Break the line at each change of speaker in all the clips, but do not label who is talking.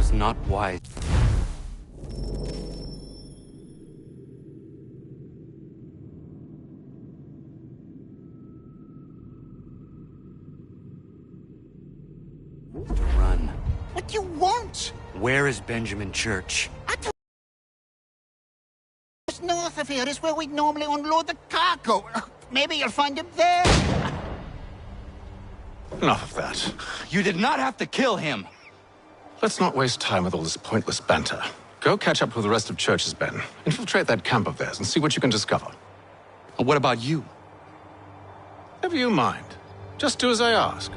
was not wise. To run.
What do you want?
Where is Benjamin Church?
Just north of here is where we'd normally unload the cargo. Maybe you'll find him there.
Enough of that.
You did not have to kill him!
Let's not waste time with all this pointless banter. Go catch up with the rest of Church's men. Infiltrate that camp of theirs and see what you can discover.
And what about you?
Never you mind. Just do as I ask.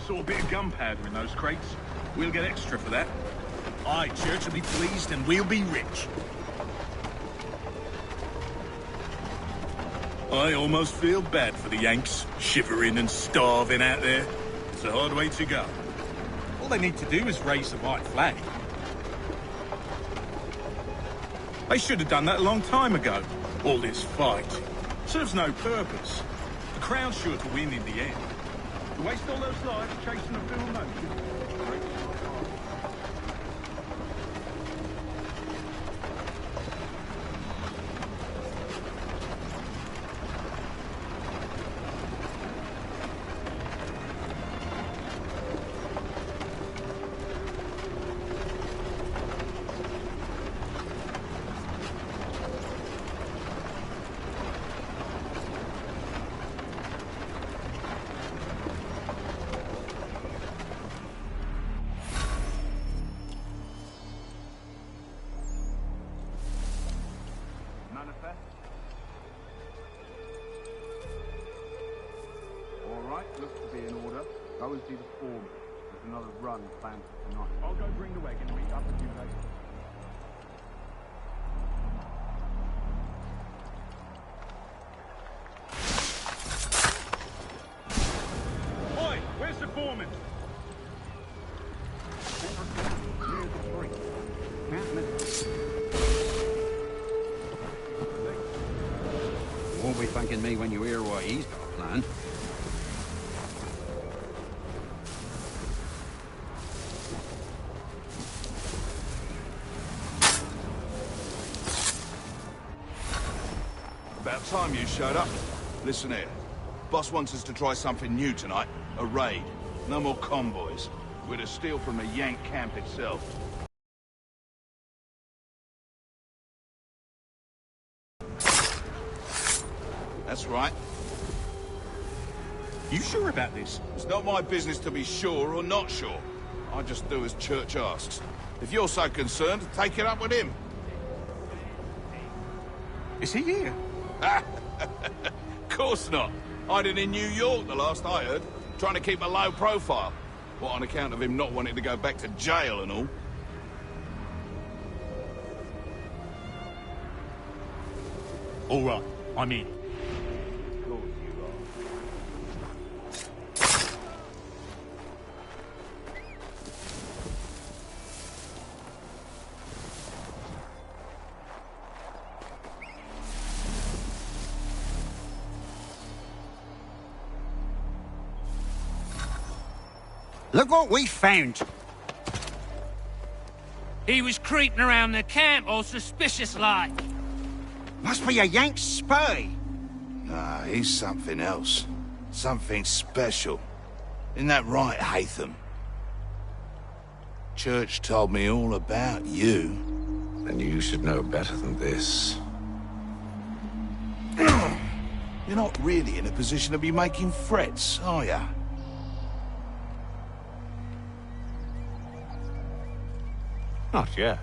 Saw a bit of gunpowder in those crates. We'll get extra for that. Aye, Church will be pleased and we'll be rich. I almost feel bad for the Yanks, shivering and starving out there. It's a hard way to go. All they need to do is raise the white flag. They should have done that a long time ago. All this fight serves no purpose. The Crown's sure to win in the end. To waste all those lives chasing a field motion.
Alright, looks to be in order. Go and see the foreman. There's another run planned for tonight.
I'll go bring the wagon and meet up with you later. Oi, where's the foreman?
Here's the tree. Can't miss it. You won't be thanking me when you hear what he's got planned.
About time you showed up. Listen here. Boss wants us to try something new tonight. A raid. No more convoys. We're to steal from the Yank camp itself. That's right.
You sure about this?
It's not my business to be sure or not sure. I just do as Church asks. If you're so concerned, take it up with him.
Is he here?
Course not. Hiding in New York, the last I heard. Trying to keep a low profile. What, on account of him not wanting to go back to jail and all?
All right, I'm in.
Of course you are.
Look what we found.
He was creeping around the camp all suspicious-like.
Must be a Yank spy.
Nah, he's something else. Something special. Isn't that right, Hatham? Church told me all about you.
Then you should know better than this.
You're not really in a position to be making threats, are ya?
Not yet.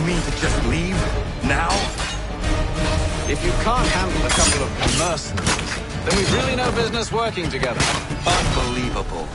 You mean to just leave? Now?
If you can't handle a couple of mercenaries, then we've really no business working together.
Unbelievable.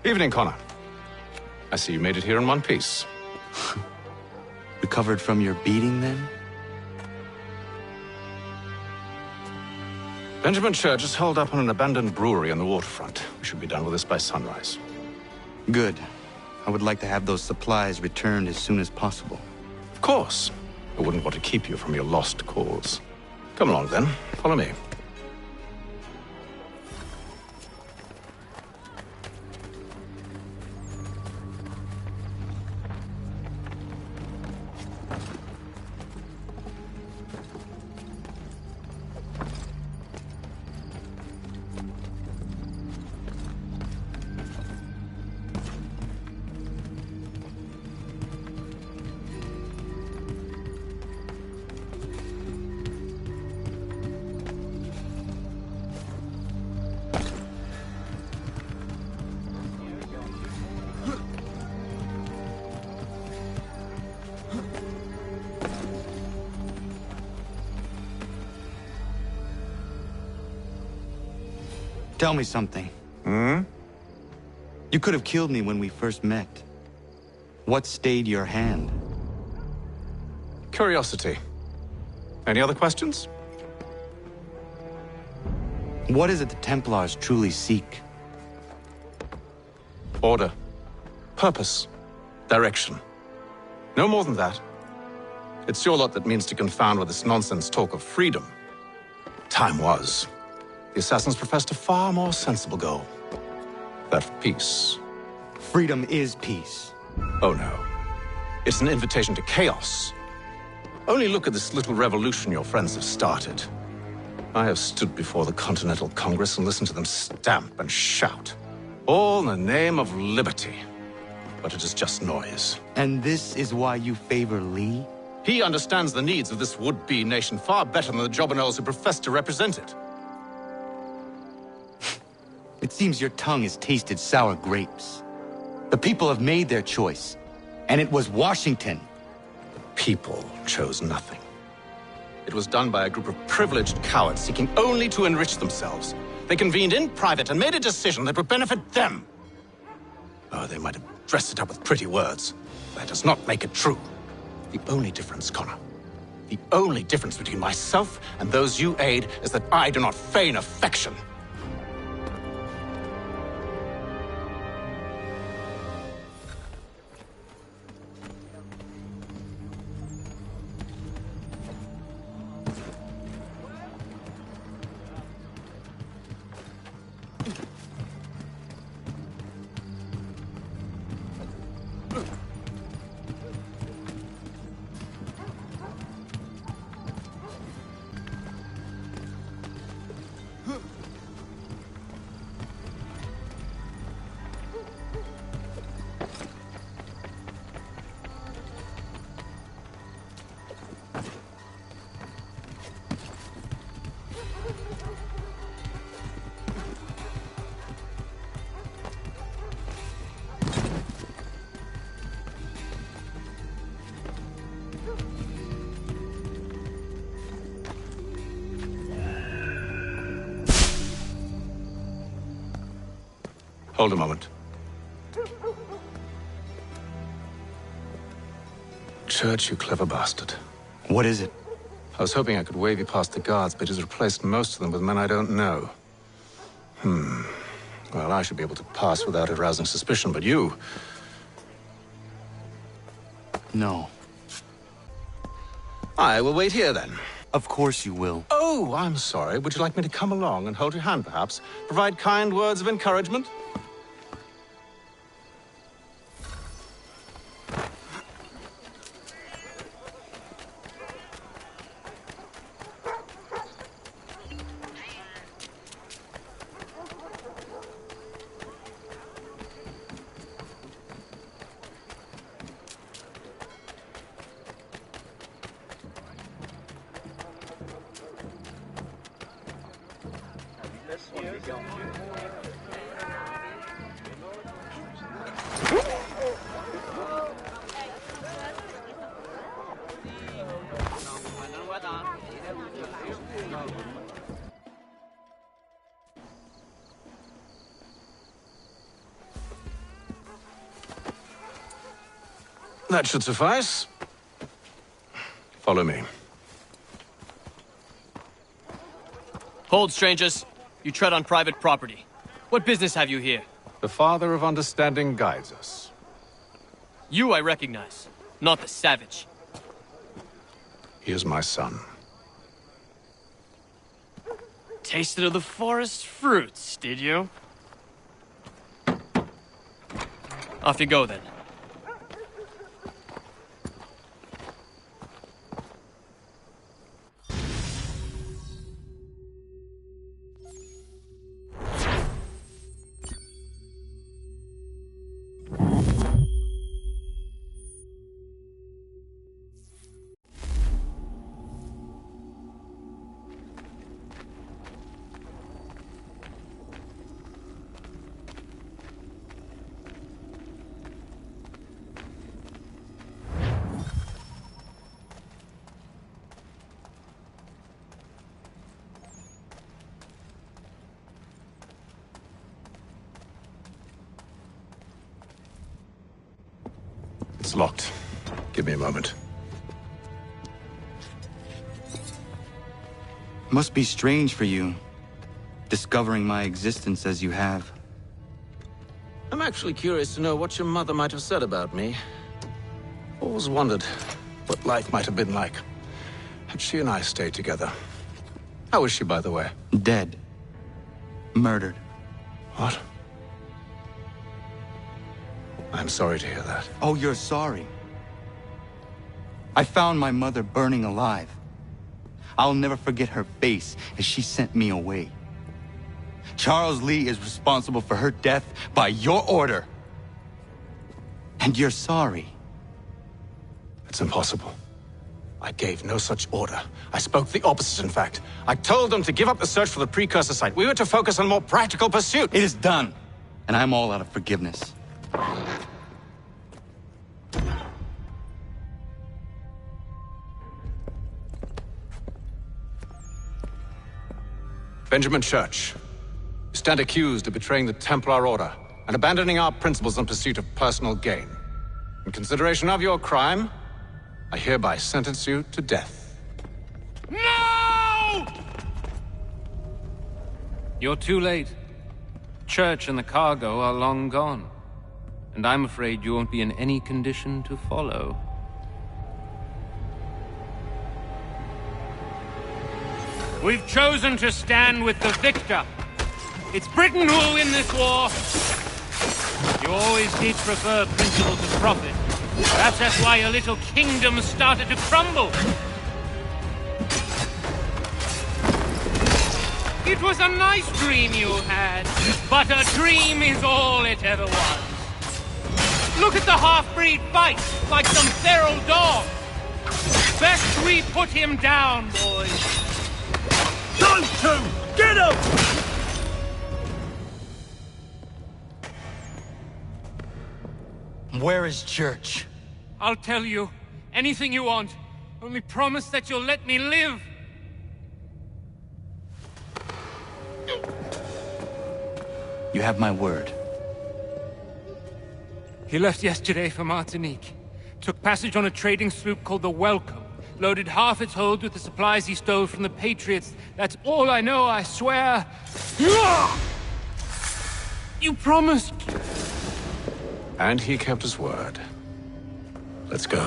Evening, Connor. I see you made it here in one piece.
Recovered from your beating, then?
Benjamin Church is holed up on an abandoned brewery on the waterfront. We should be done with this by sunrise.
Good. I would like to have those supplies returned as soon as possible.
Of course. I wouldn't want to keep you from your lost cause. Come along, then. Follow me.
Tell me something. You could have killed me when we first met. What stayed your hand?
Curiosity. Any other questions?
What is it the Templars truly seek?
Order. Purpose. Direction. No more than that. It's your lot that means to confound with this nonsense talk of freedom. Time was. The assassins professed a far more sensible goal. That of peace.
Freedom is peace.
Oh no. It's an invitation to chaos. Only look at this little revolution your friends have started. I have stood before the Continental Congress and listened to them stamp and shout. All in the name of liberty. But it is just noise.
And this is why you favor Lee?
He understands the needs of this would-be nation far better than the jobberknolls who profess to represent it.
It seems your tongue has tasted sour grapes. The people have made their choice, and it was Washington.
The people chose nothing. It was done by a group of privileged cowards seeking only to enrich themselves. They convened in private and made a decision that would benefit them. Oh, they might have dressed it up with pretty words. That does not make it true. The only difference, Connor, the only difference between myself and those you aid is that I do not feign affection. Hold a moment. Church, you clever bastard.
What is it?
I was hoping I could wave you past the guards, but he's replaced most of them with men I don't know. Well, I should be able to pass without arousing suspicion, but you...
No.
I will wait here, then.
Of course you will.
Oh, I'm sorry. Would you like me to come along and hold your hand, perhaps? Provide kind words of encouragement? That should suffice. Follow me.
Hold, strangers. You tread on private property. What business have you here?
The Father of Understanding guides us.
You I recognize, not the savage.
He is my son.
Tasted of the forest fruits, did you? Off you go, then.
It's locked. Give me a moment.
Must be strange for you, discovering my existence as you have.
I'm actually curious to know what your mother might have said about me. Always wondered what life might have been like had she and I stayed together. How is she, by the way?
Dead. Murdered.
What? I'm sorry to hear that.
Oh, you're sorry. I found my mother burning alive. I'll never forget her face as she sent me away. Charles Lee is responsible for her death by your order. And you're sorry.
It's impossible. I gave no such order. I spoke the opposite, in fact. I told them to give up the search for the precursor site. We were to focus on more practical pursuit.
It is done, and I'm all out of forgiveness.
Benjamin Church, you stand accused of betraying the Templar Order and abandoning our principles in pursuit of personal gain. In consideration of your crime, I hereby sentence you to death.
No! You're too late. Church and the cargo are long gone. And I'm afraid you won't be in any condition to follow. We've chosen to stand with the victor. It's Britain who will win this war. You always did prefer principle to profit. Perhaps that's why your little kingdom started to crumble. It was a nice dream you had, but a dream is all it ever was. Look at the half-breed fight, like some feral dog. Best we put him down, boys.
Those two! Get them!
Where is Church?
I'll tell you anything you want. Only promise that you'll let me live.
You have my word.
He left yesterday for Martinique. Took passage on a trading sloop called the Welcome. Loaded half its hold with the supplies he stole from the Patriots. That's all I know, I swear. You promised.
And he kept his word. Let's go.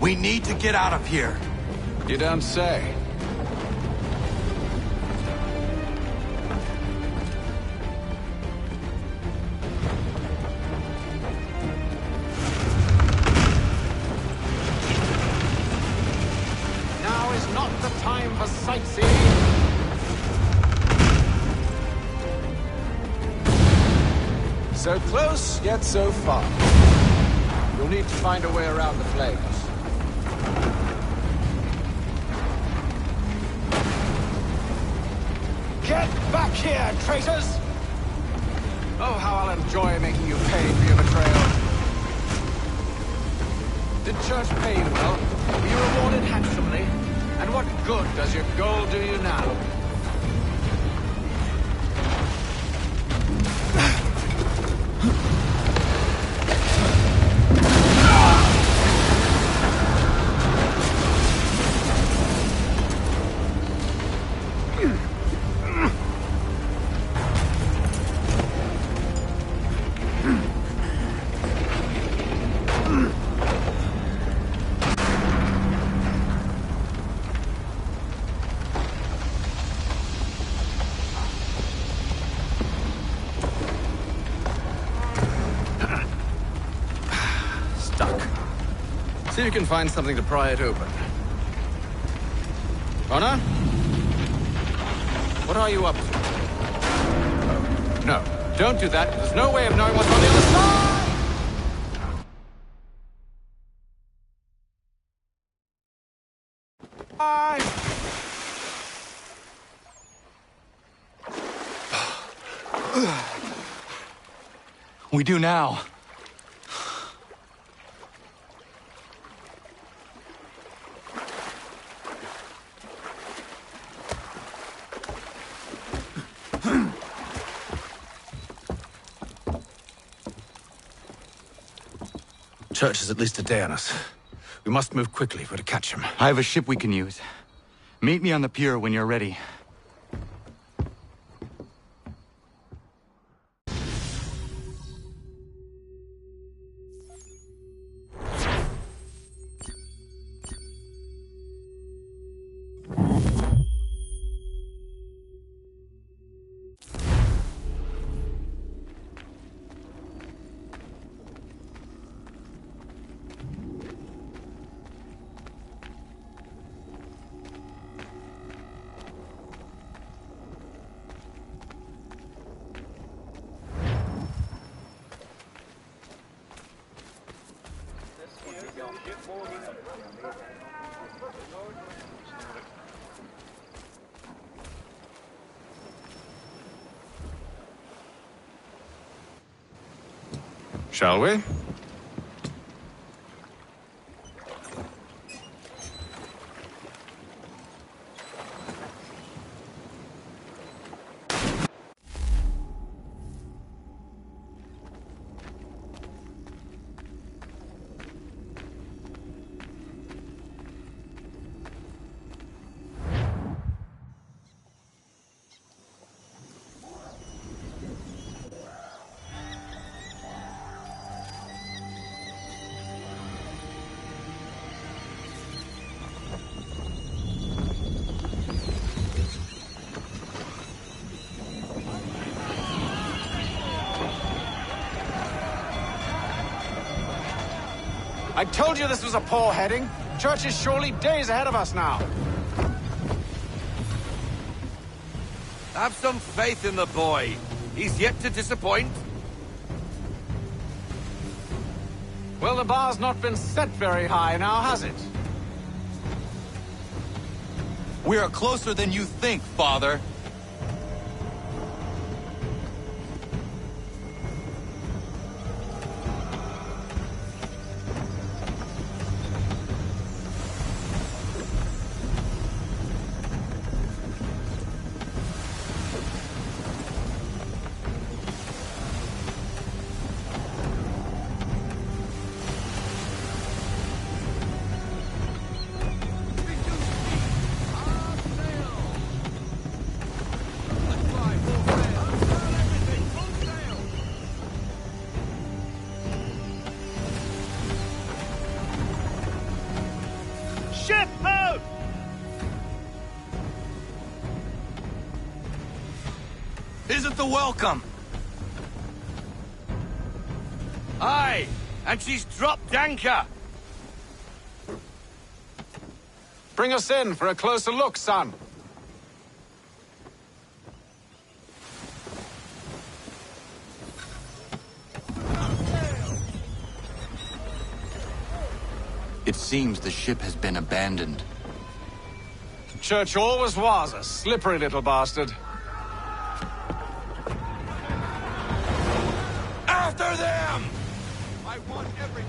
We need to get out of here.
You don't say. Now is not the time for sightseeing. So close, yet so far. You'll need to find a way around the flames. Get back here, traitors! Oh, how I'll enjoy making you pay for your betrayal. Did Church pay you well? Were you rewarded handsomely? And what good does your gold do you now? See if you can find something to pry it open. Connor? What are you up to? Oh, no, don't do that. There's no way of knowing what's on the other side! Bye!
We do now.
Church is at least a day on us. We must move quickly if we're to catch him.
I have a ship we can use. Meet me on the pier when you're ready.
Shall we? I told you this was a poor heading. Church is surely days ahead of us now.
Have some faith in the boy. He's yet to disappoint.
Well, the bar's not been set very high now, has it?
We are closer than you think, Father.
Ship out!
Isn't the welcome?
Aye, and she's dropped anchor.
Bring us in for a closer look, son.
It seems the ship has been abandoned.
Church always was a slippery little bastard.
After them! I want everything.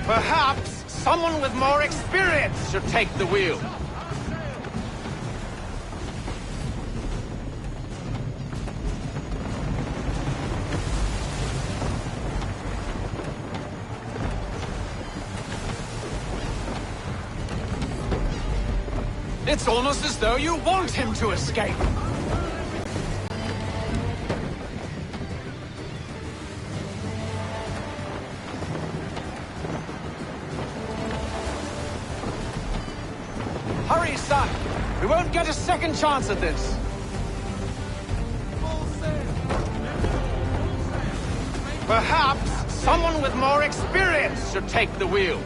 Perhaps someone with more experience should take the wheel. It's almost as though you want him to escape. Hurry, son! We won't get a second chance at this. Perhaps someone with more experience should take the wheel.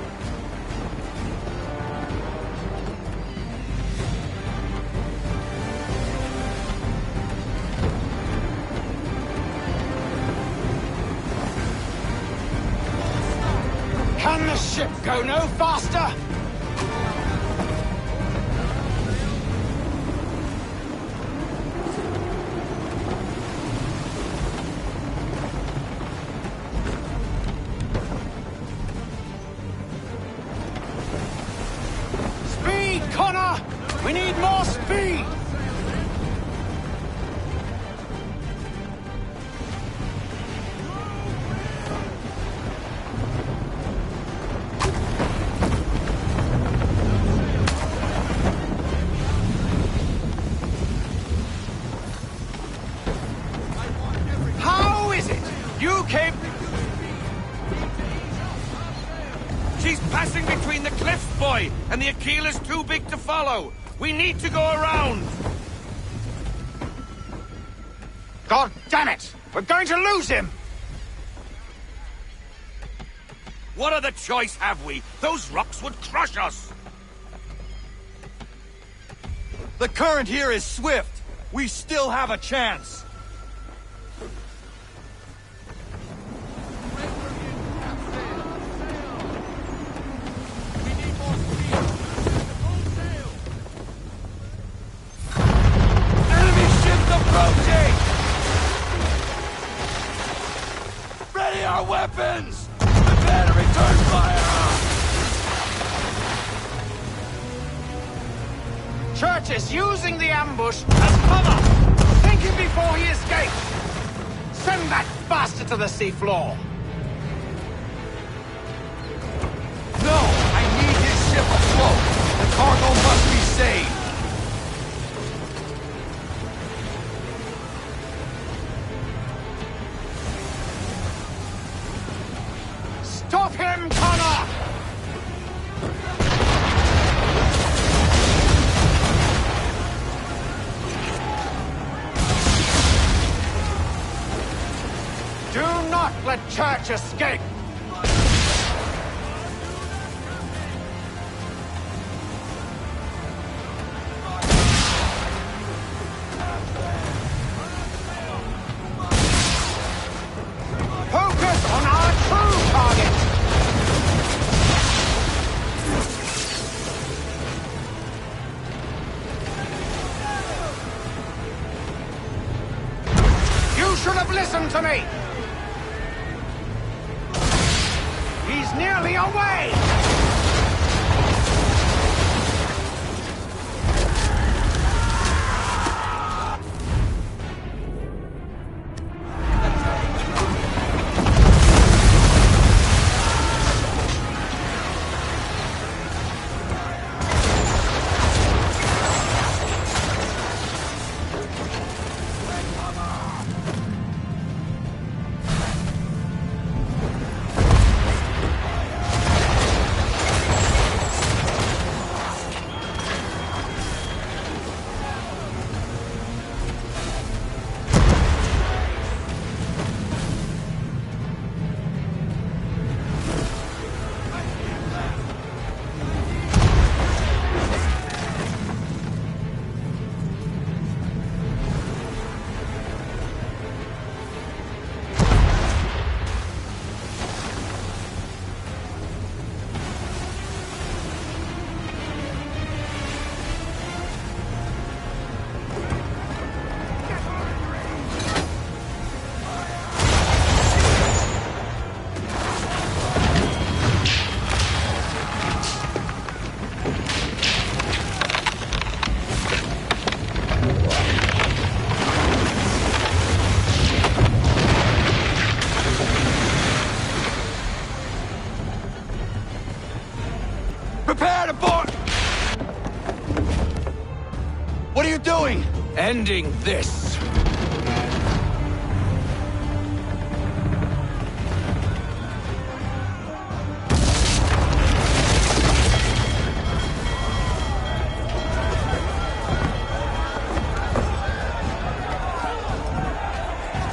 Can the ship go no faster? Speed, Connor! We need more speed! How is it? You came...
She's passing between the cliffs, boy, and the Aquilah's too big to follow. We need to go around.
God damn it! We're going to lose him!
What other choice have we? Those rocks would crush us.
The current here is swift. We still have a chance.
Enemy ships approaching! Ready our weapons! Prepare to return fire!
Church is using the ambush as cover! Thinking before he escapes! Send that bastard to the seafloor!
No! I need his ship afloat! The cargo must be saved!
Do not let Church escape! Focus on our true target! You should have listened to me! He's nearly away!
Prepare to board! What are you doing?
Ending this.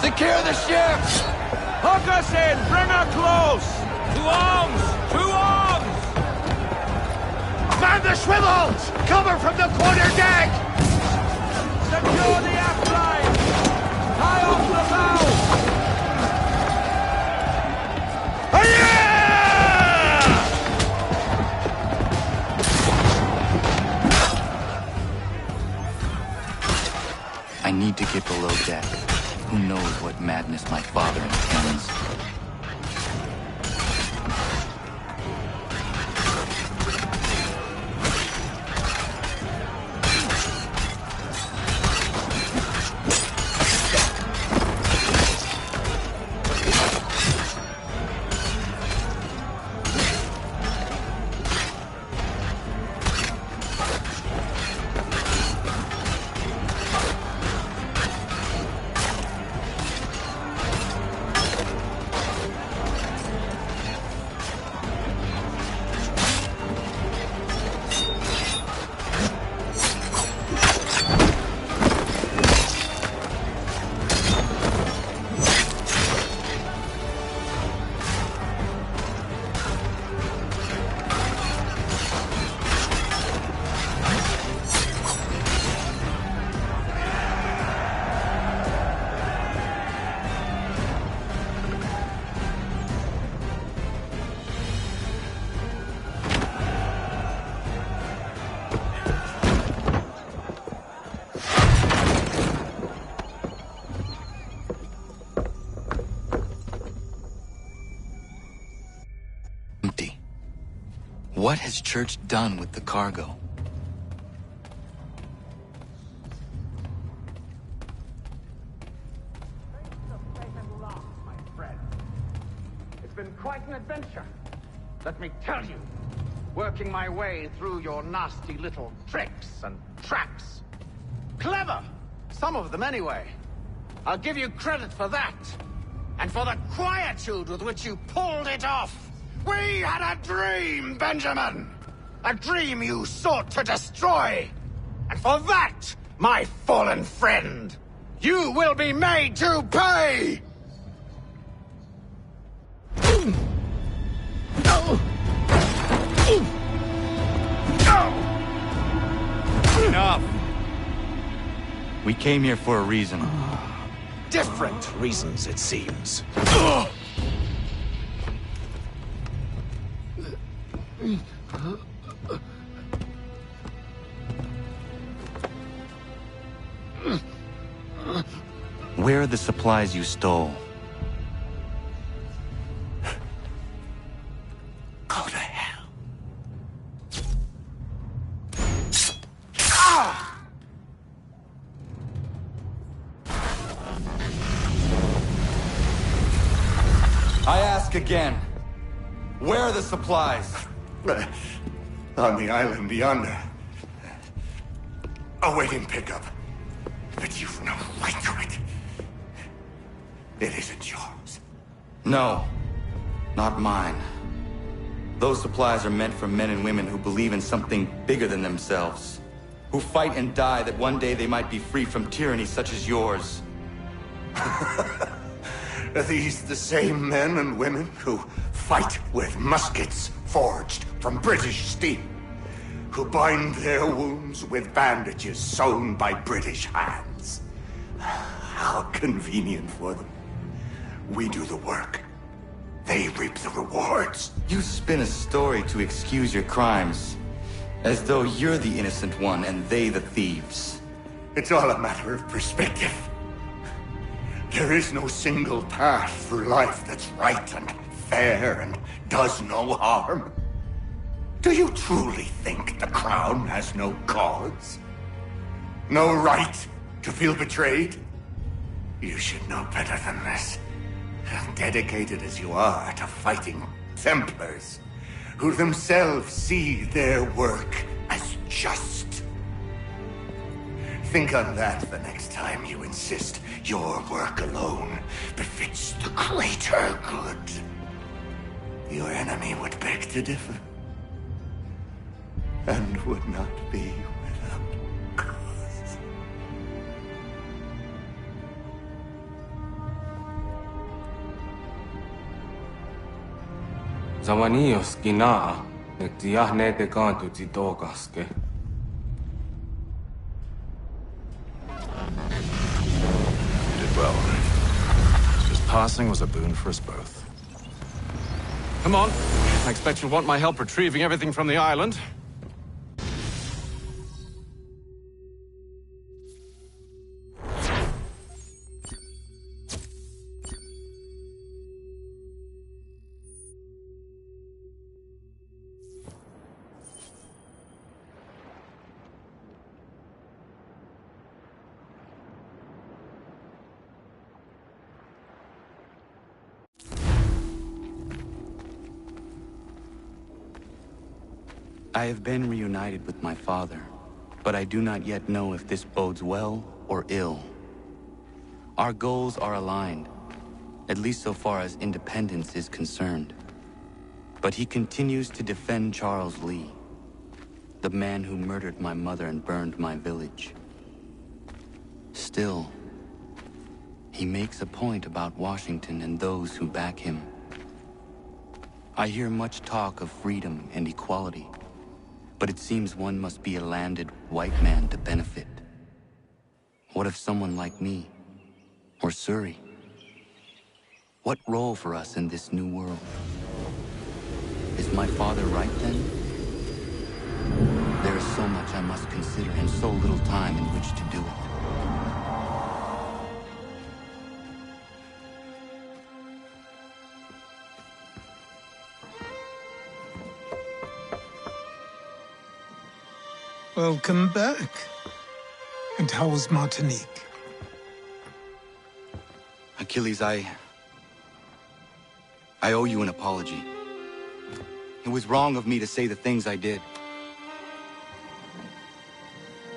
Secure the ship!
Hook us in! Bring her close! To arms! To arms! Man the swivels! Cover from the quarter deck! Secure the aft line! Tie off the bow!
I need to get below deck. Who knows what madness my father intends? Empty. What has Church done with the cargo?
It's been quite an adventure. Let me tell you, working my way through your nasty little tricks and traps. Clever! Some of them anyway. I'll give you credit for that. And for the quietude with which you pulled it off. We had a dream, Benjamin! A dream you sought to destroy! And for that, my fallen friend, you will be made to pay!
We came here for a reason.
Different reasons, it seems.
Where are the supplies you stole?
Go to hell.
I ask again. Where are the supplies?
On the island yonder. Awaiting pickup. But you've no right to it. It isn't yours.
No, not mine. Those supplies are meant for men and women who believe in something bigger than themselves. Who fight and die that one day they might be free from tyranny such as yours.
Are these the same men and women who fight with muskets forged from British steel? Who bind their wounds with bandages sewn by British hands? How convenient for them. We do the work. They reap the rewards.
You spin a story to excuse your crimes, as though you're the innocent one and they the thieves.
It's all a matter of perspective. There is no single path through life that's right and fair and does no harm. Do you truly think the Crown has no cause? No right to feel betrayed? You should know better than this. Dedicated as you are to fighting Templars, who themselves see their work as just. Think on that the next time you insist your work alone befits the greater good. Your enemy would beg to differ, and would not be without cause.
Zawanios kinaa, nagtiyahnete kanto titokaske.
You did well. His passing was a boon for us both. Come on. I expect you'll want my help retrieving everything from the island.
I have been reunited with my father, but I do not yet know if this bodes well or ill. Our goals are aligned, at least so far as independence is concerned. But he continues to defend Charles Lee, the man who murdered my mother and burned my village. Still, he makes a point about Washington and those who back him. I hear much talk of freedom and equality, but it seems one must be a landed white man to benefit. What if someone like me, or Surrey? What role for us in this new world? Is my father right then? There is so much I must consider and so little time in which to do it.
Welcome back. And how was Martinique?
Achilles, I owe you an apology. It was wrong of me to say the things I did.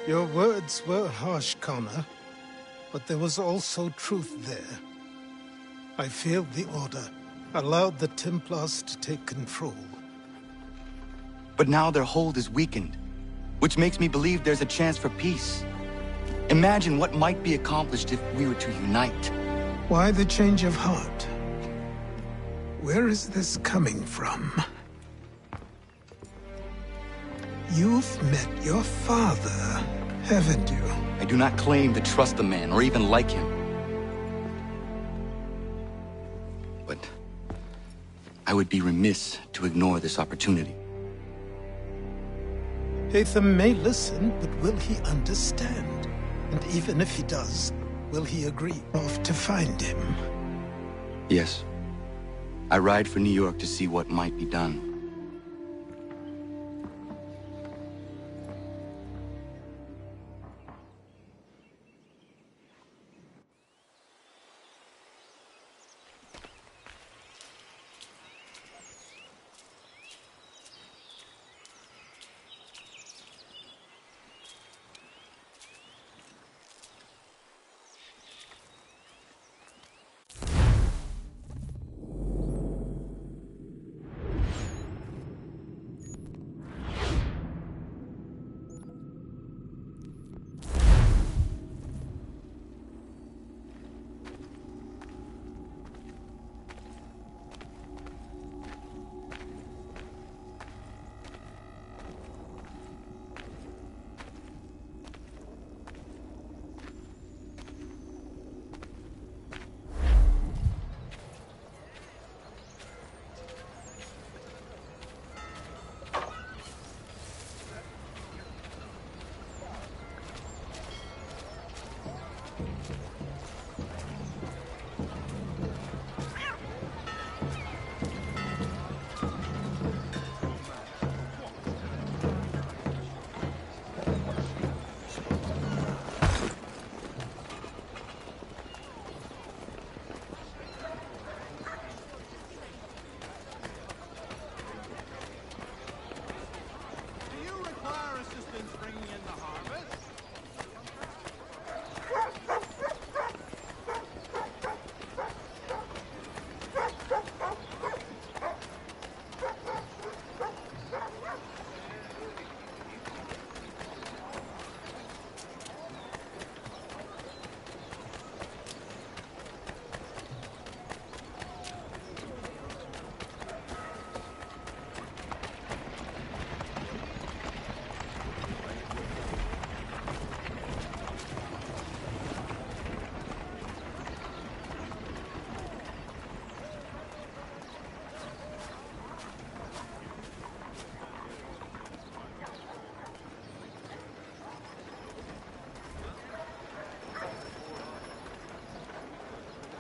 Your words were harsh, Connor, but there was also truth there. I failed the Order, allowed the Templars to take control.
But now their hold is weakened, which makes me believe there's a chance for peace. Imagine what might be accomplished if we were to unite.
Why the change of heart? Where is this coming from? You've met your father, Haven't you?
I do not claim to trust the man or even like him. But I would be remiss to ignore this opportunity.
Hatham may listen, but will he understand? And even if he does, will he agree off to find him?
Yes. I ride for New York to see what might be done.